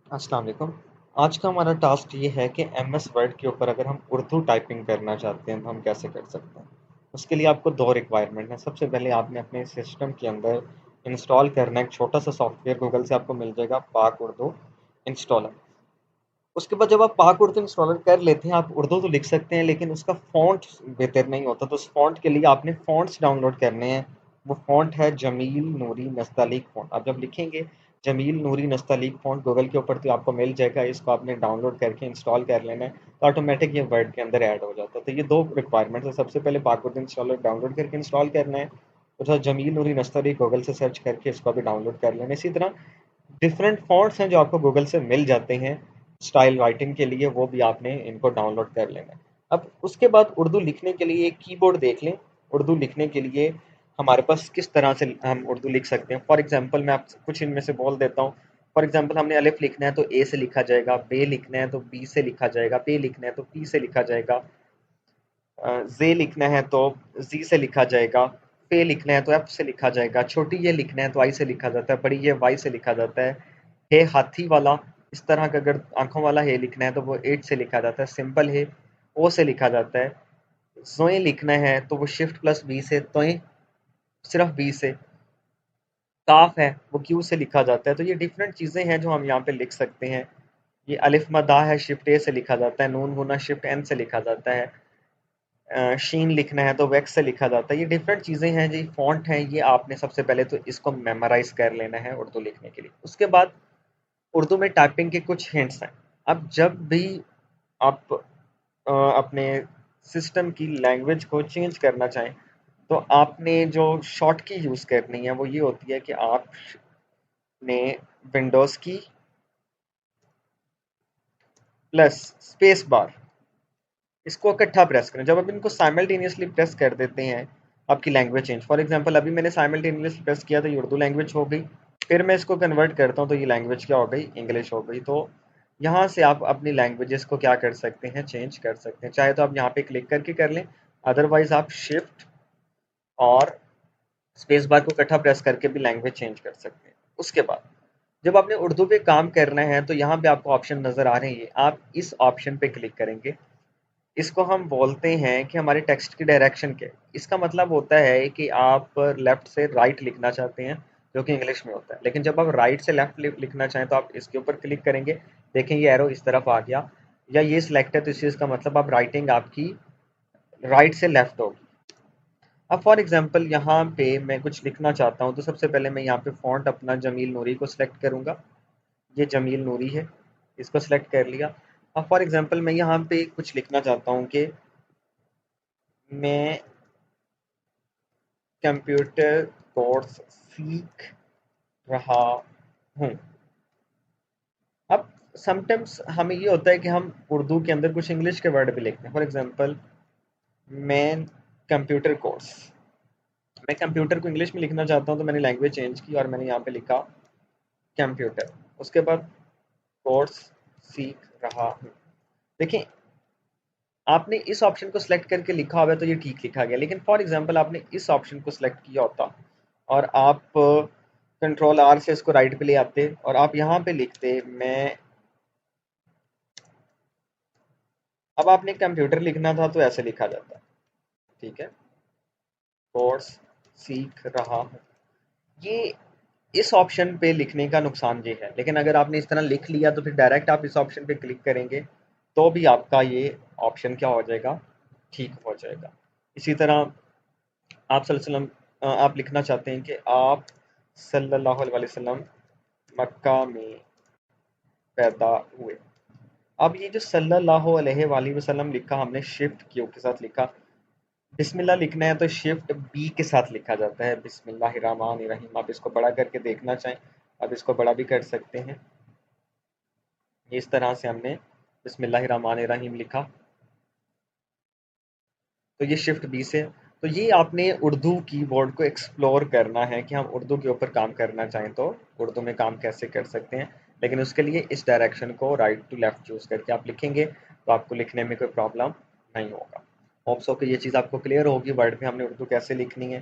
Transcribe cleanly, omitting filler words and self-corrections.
अस्सलाम वालेकुम। आज का हमारा टास्क ये है कि एमएस वर्ड के ऊपर अगर हम उर्दू टाइपिंग करना चाहते हैं तो हम कैसे कर सकते हैं। उसके लिए आपको दो रिक्वायरमेंट है। सबसे पहले आपने अपने सिस्टम के अंदर इंस्टॉल करना है एक छोटा सा सॉफ्टवेयर, गूगल से आपको मिल जाएगा पाक उर्दू इंस्टॉलर। उसके बाद जब आप पाक उर्दू इंस्टॉलर कर लेते हैं, आप उर्दू तो लिख सकते हैं लेकिन उसका फ़ॉन्ट बेहतर नहीं होता, तो उस फ़ॉन्ट के लिए आपने फ़ॉन्ट्स डाउनलोड करने हैं। वो फ़ॉन्ट है जमील नूरी नस्तलीक फ़ॉन्ट। आप जब लिखेंगे जमील नूरी नस्तलीक फ़ॉन्ट गूगल के ऊपर तो आपको मिल जाएगा, इसको आपने डाउनलोड करके इंस्टॉल कर लेना है, तो ऑटोमेटिक ये वर्ड के अंदर ऐड हो जाता है। तो ये दो रिक्वायरमेंट्स है। सबसे पहले पाक उर्दू इंस्टॉलर डाउनलोड करके इंस्टॉल करना है, और जमील नूरी नस्तलीक गूगल से सर्च करके इसको भी डाउनलोड कर लेना है। इसी तरह डिफरेंट फॉन्ट्स हैं जो आपको गूगल से मिल जाते हैं स्टाइल राइटिंग के लिए, वो भी आपने इनको डाउनलोड कर लेना है। अब उसके बाद उर्दू लिखने के लिए एक कीबोर्ड देख लें। उर्दू लिखने के लिए हमारे पास किस तरह से हम उर्दू लिख सकते हैं। फॉर एग्जांपल मैं आपको कुछ इनमें से बोल देता हूँ। फॉर एग्जांपल हमने अलिफ लिखना है तो ए से लिखा जाएगा, बे लिखना है तो बी से लिखा जाएगा, पे लिखना है तो पी से लिखा जाएगा, जे लिखना है तो जी से लिखा जाएगा, पे लिखना है तो एफ से लिखा जाएगा, छोटी ये लिखना है तो आई से लिखा जाता है, बड़ी ये वाई से लिखा जाता है। हे हाथी वाला, इस तरह का अगर आंखों वाला हे लिखना है तो वो एट से लिखा जाता है, सिंपल है ओ से लिखा जाता है। जोए लिखना है तो वो शिफ्ट प्लस बी से, तोए सिर्फ बी से। काफ है वो क्यू से लिखा जाता है। तो ये डिफरेंट चीज़ें हैं जो हम यहाँ पे लिख सकते हैं। ये अलिफ मदा है, शिफ्ट ए से लिखा जाता है, नून गुना शिफ्ट एन से लिखा जाता है, शीन लिखना है तो वैक्स से लिखा जाता है। ये डिफरेंट चीज़ें हैं जी, फॉन्ट हैं ये। आपने सबसे पहले तो इसको मेमोराइज कर लेना है उर्दू लिखने के लिए। उसके बाद उर्दू में टाइपिंग के कुछ हिंट्स हैं। अब जब भी आप अपने सिस्टम की लैंग्वेज को चेंज करना चाहें तो आपने जो शॉर्ट की यूज़ करनी है वो ये होती है कि आपने विंडोज़ की प्लस स्पेस बार, इसको इकट्ठा प्रेस करें। जब आप इनको साइमल्टेनियसली प्रेस कर देते हैं आपकी लैंग्वेज चेंज। फॉर एग्जांपल अभी मैंने साइमल्टेनियसली प्रेस किया तो ये उर्दू लैंग्वेज हो गई, फिर मैं इसको कन्वर्ट करता हूँ तो ये लैंग्वेज क्या हो गई, इंग्लिश हो गई। तो यहाँ से आप अपनी लैंग्वेजेस को क्या कर सकते हैं, चेंज कर सकते हैं। चाहे तो आप यहाँ पे क्लिक करके कर लें, अदरवाइज आप शिफ्ट और स्पेस बार को इकट्ठा प्रेस करके भी लैंग्वेज चेंज कर सकते हैं। उसके बाद जब आपने उर्दू पे काम करना है तो यहाँ पे आपको ऑप्शन नज़र आ रहे हैं, आप इस ऑप्शन पे क्लिक करेंगे। इसको हम बोलते हैं कि हमारे टेक्स्ट की डायरेक्शन के। इसका मतलब होता है कि आप लेफ्ट से राइट लिखना चाहते हैं, जो कि इंग्लिश में होता है। लेकिन जब आप राइट से लेफ्ट लिखना चाहें तो आप इसके ऊपर क्लिक करेंगे। देखें ये एरो इस तरफ आ गया, या ये सिलेक्ट है तो इस चीज़ का मतलब आप राइटिंग आपकी राइट से लेफ्ट होगी। अब फॉर एग्जांपल यहाँ पे मैं कुछ लिखना चाहता हूँ तो सबसे पहले मैं यहाँ पे फ़ॉन्ट अपना जमील नूरी को सिलेक्ट करूँगा। ये जमील नूरी है, इसको सिलेक्ट कर लिया। अब फॉर एग्जांपल मैं यहाँ पे कुछ लिखना चाहता हूँ कि मैं कंप्यूटर कोर्स सीख रहा हूँ। अब समटाइम्स हमें ये होता है कि हम उर्दू के अंदर कुछ इंग्लिश के वर्ड भी लिखते हैं। फॉर एग्जांपल मैं कंप्यूटर कोर्स, मैं कंप्यूटर को इंग्लिश में लिखना चाहता हूँ तो मैंने लैंग्वेज चेंज की और मैंने यहाँ पे लिखा कंप्यूटर। उसके बाद कोर्स सीख रहा हूँ। देखिए आपने इस ऑप्शन को सिलेक्ट करके लिखा हुआ है तो ये ठीक लिखा गया, लेकिन फॉर एग्जांपल आपने इस ऑप्शन को सिलेक्ट किया होता और आप कंट्रोल आर से इसको राइट पे ले आते और आप यहाँ पे लिखते मैं, अब आपने कंप्यूटर लिखना था तो ऐसे लिखा जाता, ठीक है, कोर्स सीख रहा हूँ। ये इस ऑप्शन पे लिखने का नुकसान ये है, लेकिन अगर आपने इस तरह लिख लिया तो फिर डायरेक्ट आप इस ऑप्शन पे क्लिक करेंगे तो भी आपका ये ऑप्शन क्या हो जाएगा, ठीक हो जाएगा। इसी तरह आप सल्लल्लाहु अलैहि वसल्लम, आप लिखना चाहते हैं कि आप सल्लल्लाहु अलैहि वसल्लम मक्का में पैदा हुए। अब ये जो सल्लल्लाहु अलैहि वसल्लम लिखा हमने शिफ्ट क्यू के साथ लिखा। बिस्मिल्लाह लिखना है तो शिफ्ट बी के साथ लिखा जाता है, बिस्मिल्लाहिर्रहमानिर्रहीम। आप इसको बड़ा करके देखना चाहें आप इसको बड़ा भी कर सकते हैं। इस तरह से हमने बिस्मिल्लाहिर्रहमानिर्रहीम लिखा तो ये शिफ्ट बी से। तो ये आपने उर्दू कीबोर्ड को एक्सप्लोर करना है कि हम उर्दू के ऊपर काम करना चाहें तो उर्दू में काम कैसे कर सकते हैं। लेकिन उसके लिए इस डायरेक्शन को राइट टू लेफ्ट चूज़ करके आप लिखेंगे तो आपको लिखने में कोई प्रॉब्लम नहीं होगा। होप्स हो कि ये चीज़ आपको क्लियर होगी, वर्ड में हमने उर्दू कैसे लिखनी है।